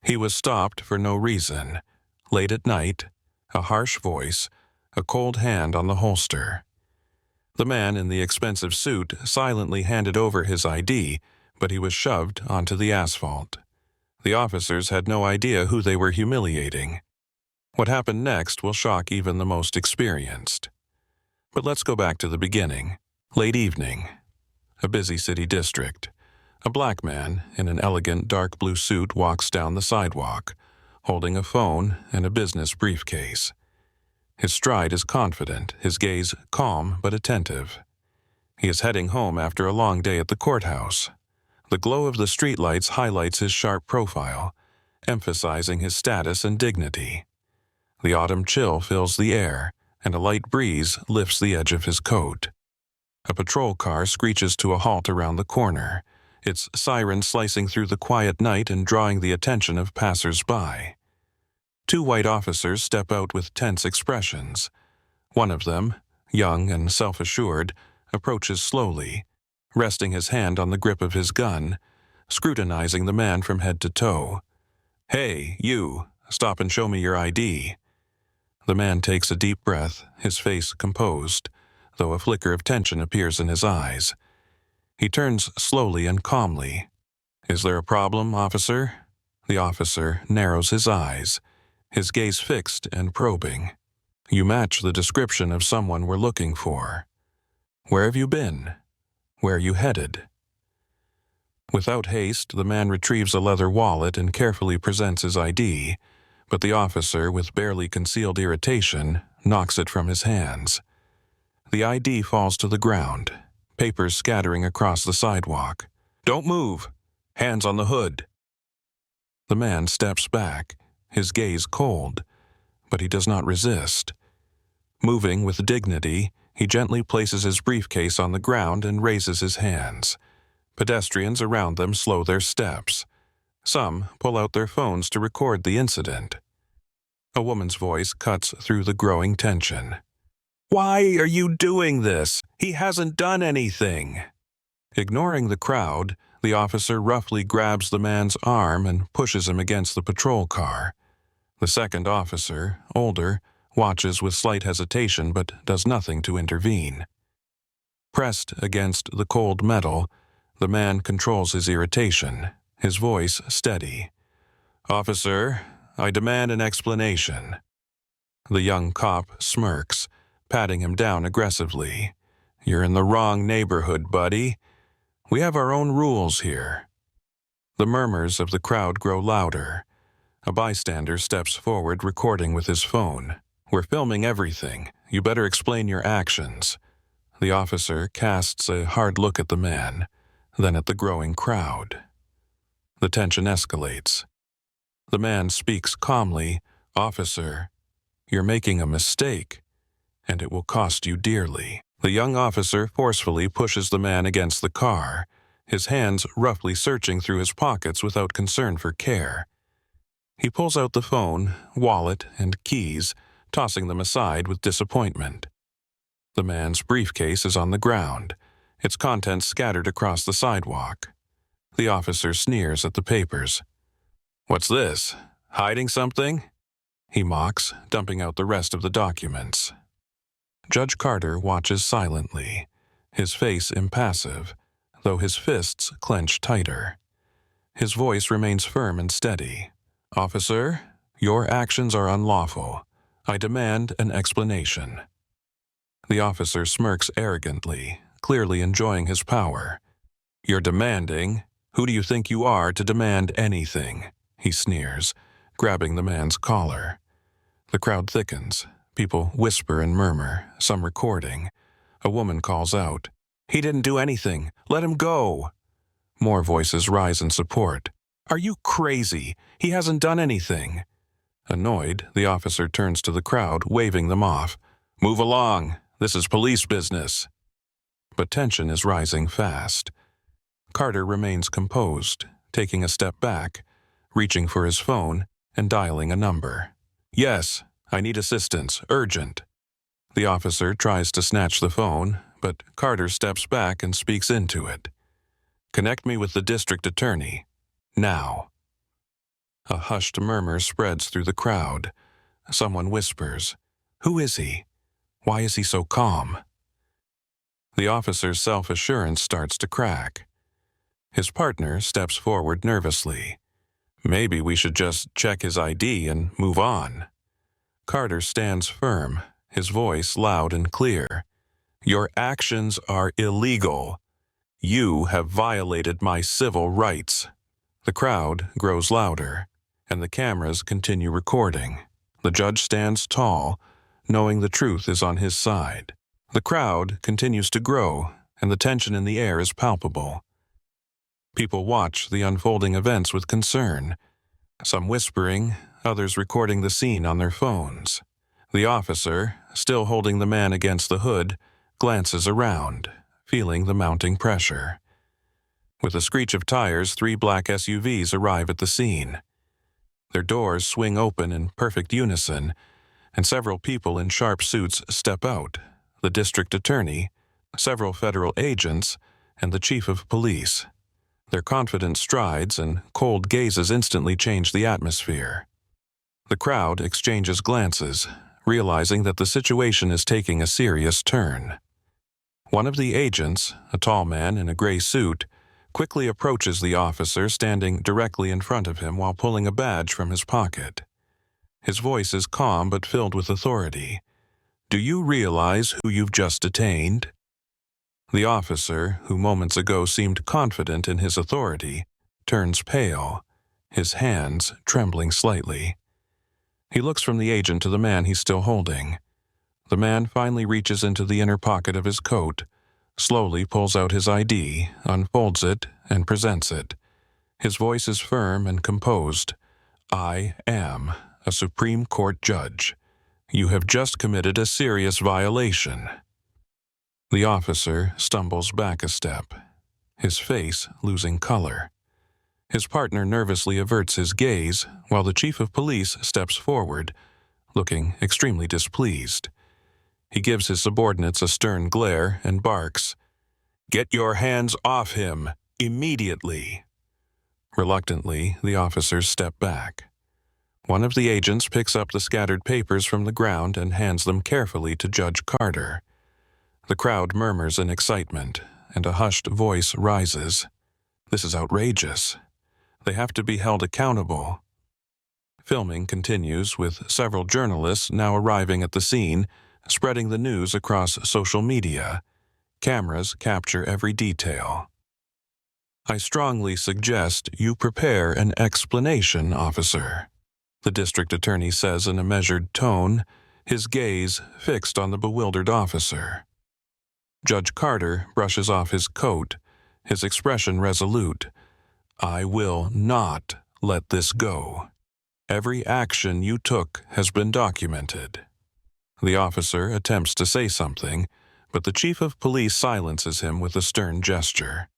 He was stopped for no reason. Late at night, a harsh voice, a cold hand on the holster. The man in the expensive suit silently handed over his ID, but he was shoved onto the asphalt. The officers had no idea who they were humiliating. What happened next will shock even the most experienced. But let's go back to the beginning. Late evening. A busy city district. A black man in an elegant dark blue suit walks down the sidewalk, holding a phone and a business briefcase. His stride is confident, his gaze calm but attentive. He is heading home after a long day at the courthouse. The glow of the streetlights highlights his sharp profile, emphasizing his status and dignity. The autumn chill fills the air, and a light breeze lifts the edge of his coat. A patrol car screeches to a halt around the corner, its siren slicing through the quiet night and drawing the attention of passers-by. Two white officers step out with tense expressions. One of them, young and self-assured, approaches slowly, resting his hand on the grip of his gun, scrutinizing the man from head to toe. "Hey, you, stop and show me your ID." The man takes a deep breath, his face composed, though a flicker of tension appears in his eyes. He turns slowly and calmly. "Is there a problem, officer?" The officer narrows his eyes, his gaze fixed and probing. "You match the description of someone we're looking for. Where have you been? Where are you headed?" Without haste, the man retrieves a leather wallet and carefully presents his ID, but the officer, with barely concealed irritation, knocks it from his hands. The ID falls to the ground, papers scattering across the sidewalk. "Don't move! Hands on the hood!" The man steps back, his gaze cold, but he does not resist. Moving with dignity, he gently places his briefcase on the ground and raises his hands. Pedestrians around them slow their steps. Some pull out their phones to record the incident. A woman's voice cuts through the growing tension. "Why are you doing this? He hasn't done anything." Ignoring the crowd, the officer roughly grabs the man's arm and pushes him against the patrol car. The second officer, older, watches with slight hesitation but does nothing to intervene. Pressed against the cold metal, the man controls his irritation, his voice steady. "Officer, I demand an explanation." The young cop smirks, patting him down aggressively. "You're in the wrong neighborhood, buddy. We have our own rules here." The murmurs of the crowd grow louder. A bystander steps forward, recording with his phone. "We're filming everything. You better explain your actions." The officer casts a hard look at the man, then at the growing crowd. The tension escalates. The man speaks calmly. "Officer, you're making a mistake, and it will cost you dearly." The young officer forcefully pushes the man against the car, his hands roughly searching through his pockets without concern for care. He pulls out the phone, wallet, and keys, tossing them aside with disappointment. The man's briefcase is on the ground, its contents scattered across the sidewalk. The officer sneers at the papers. "What's this? Hiding something?" he mocks, dumping out the rest of the documents. Judge Carter watches silently, his face impassive, though his fists clench tighter. His voice remains firm and steady. "Officer, your actions are unlawful. I demand an explanation." The officer smirks arrogantly, clearly enjoying his power. "You're demanding? Who do you think you are to demand anything?" he sneers, grabbing the man's collar. The crowd thickens. People whisper and murmur, some recording. A woman calls out, "He didn't do anything. Let him go." More voices rise in support. "Are you crazy? He hasn't done anything." Annoyed, the officer turns to the crowd, waving them off. "Move along. This is police business." But tension is rising fast. Carter remains composed, taking a step back, reaching for his phone and dialing a number. "Yes, I need assistance, urgent." The officer tries to snatch the phone, but Carter steps back and speaks into it. "Connect me with the district attorney. Now." A hushed murmur spreads through the crowd. Someone whispers, "Who is he? Why is he so calm?" The officer's self-assurance starts to crack. His partner steps forward nervously. "Maybe we should just check his ID and move on." Carter stands firm, his voice loud and clear. "Your actions are illegal. You have violated my civil rights." The crowd grows louder, and the cameras continue recording. The judge stands tall, knowing the truth is on his side. The crowd continues to grow, and the tension in the air is palpable. People watch the unfolding events with concern, some whispering, others recording the scene on their phones. The officer, still holding the man against the hood, glances around, feeling the mounting pressure. With a screech of tires, 3 black SUVs arrive at the scene. Their doors swing open in perfect unison, and several people in sharp suits step out: the district attorney, several federal agents, and the chief of police. Their confident strides and cold gazes instantly change the atmosphere. The crowd exchanges glances, realizing that the situation is taking a serious turn. One of the agents, a tall man in a gray suit, quickly approaches the officer standing directly in front of him while pulling a badge from his pocket. His voice is calm but filled with authority. "Do you realize who you've just detained?" The officer, who moments ago seemed confident in his authority, turns pale, his hands trembling slightly. He looks from the agent to the man he's still holding. The man finally reaches into the inner pocket of his coat, slowly pulls out his ID, unfolds it, and presents it. His voice is firm and composed. "I am a Supreme Court judge. You have just committed a serious violation." The officer stumbles back a step, his face losing color. His partner nervously averts his gaze, while the chief of police steps forward, looking extremely displeased. He gives his subordinates a stern glare and barks, "Get your hands off him, immediately!" Reluctantly, the officers step back. One of the agents picks up the scattered papers from the ground and hands them carefully to Judge Carter. The crowd murmurs in excitement, and a hushed voice rises. "This is outrageous. They have to be held accountable." Filming continues, with several journalists now arriving at the scene, spreading the news across social media. Cameras capture every detail. "I strongly suggest you prepare an explanation, officer," the district attorney says in a measured tone, his gaze fixed on the bewildered officer. Judge Carter brushes off his coat, his expression resolute. "I will not let this go. Every action you took has been documented." The officer attempts to say something, but the chief of police silences him with a stern gesture.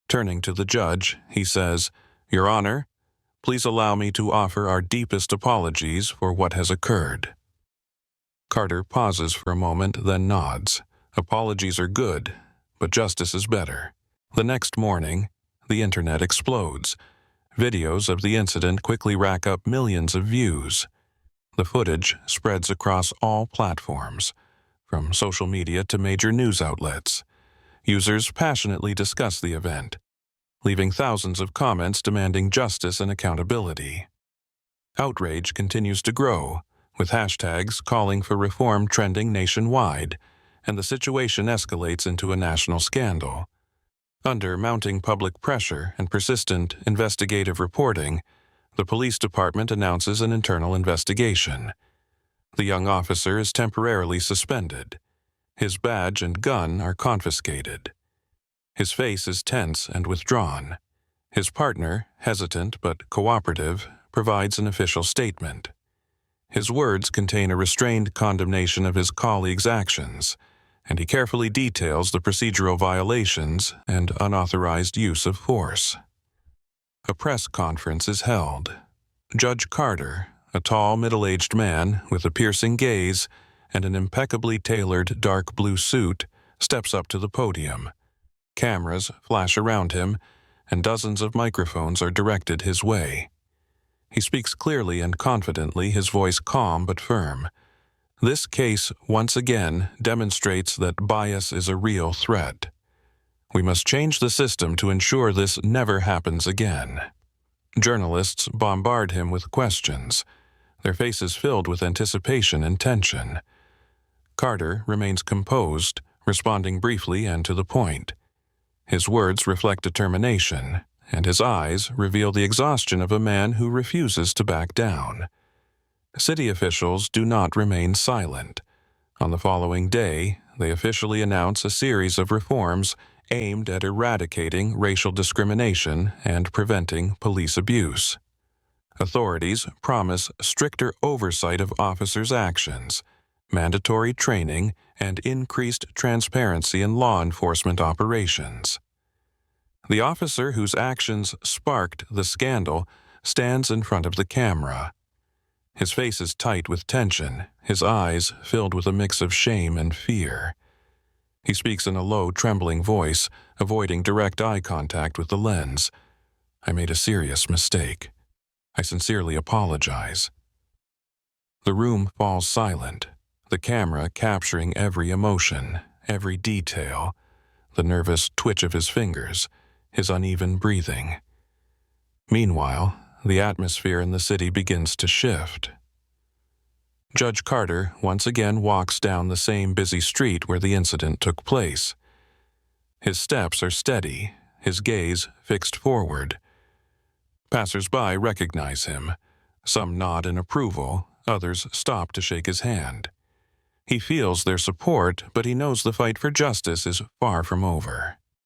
Turning to the judge, he says, "Your Honor, please allow me to offer our deepest apologies for what has occurred." Carter pauses for a moment, then nods. Apologies are good, but justice is better. The next morning, the internet explodes. Videos of the incident quickly rack up millions of views. The footage spreads across all platforms, from social media to major news outlets. Users passionately discuss the event, leaving thousands of comments demanding justice and accountability. Outrage continues to grow, with hashtags calling for reform trending nationwide, and the situation escalates into a national scandal. Under mounting public pressure and persistent investigative reporting, the police department announces an internal investigation. The young officer is temporarily suspended. His badge and gun are confiscated. His face is tense and withdrawn. His partner, hesitant but cooperative, provides an official statement. His words contain a restrained condemnation of his colleagues' actions, and he carefully details the procedural violations and unauthorized use of force. A press conference is held. Judge Carter, a tall, middle-aged man with a piercing gaze and an impeccably tailored dark blue suit, steps up to the podium. Cameras flash around him, and dozens of microphones are directed his way. He speaks clearly and confidently, his voice calm but firm. This case, once again, demonstrates that bias is a real threat. We must change the system to ensure this never happens again. Journalists bombard him with questions, their faces filled with anticipation and tension. Carter remains composed, responding briefly and to the point. His words reflect determination, and his eyes reveal the exhaustion of a man who refuses to back down. City officials do not remain silent. On the following day, they officially announce a series of reforms aimed at eradicating racial discrimination and preventing police abuse. Authorities promise stricter oversight of officers' actions, mandatory training, and increased transparency in law enforcement operations. The officer whose actions sparked the scandal stands in front of the camera. His face is tight with tension, his eyes filled with a mix of shame and fear. He speaks in a low, trembling voice, avoiding direct eye contact with the lens. "I made a serious mistake. I sincerely apologize." The room falls silent, the camera capturing every emotion, every detail, the nervous twitch of his fingers, his uneven breathing. Meanwhile, the atmosphere in the city begins to shift. Judge Carter once again walks down the same busy street where the incident took place. His steps are steady, his gaze fixed forward. Passers-by recognize him. Some nod in approval, others stop to shake his hand. He feels their support, but he knows the fight for justice is far from over.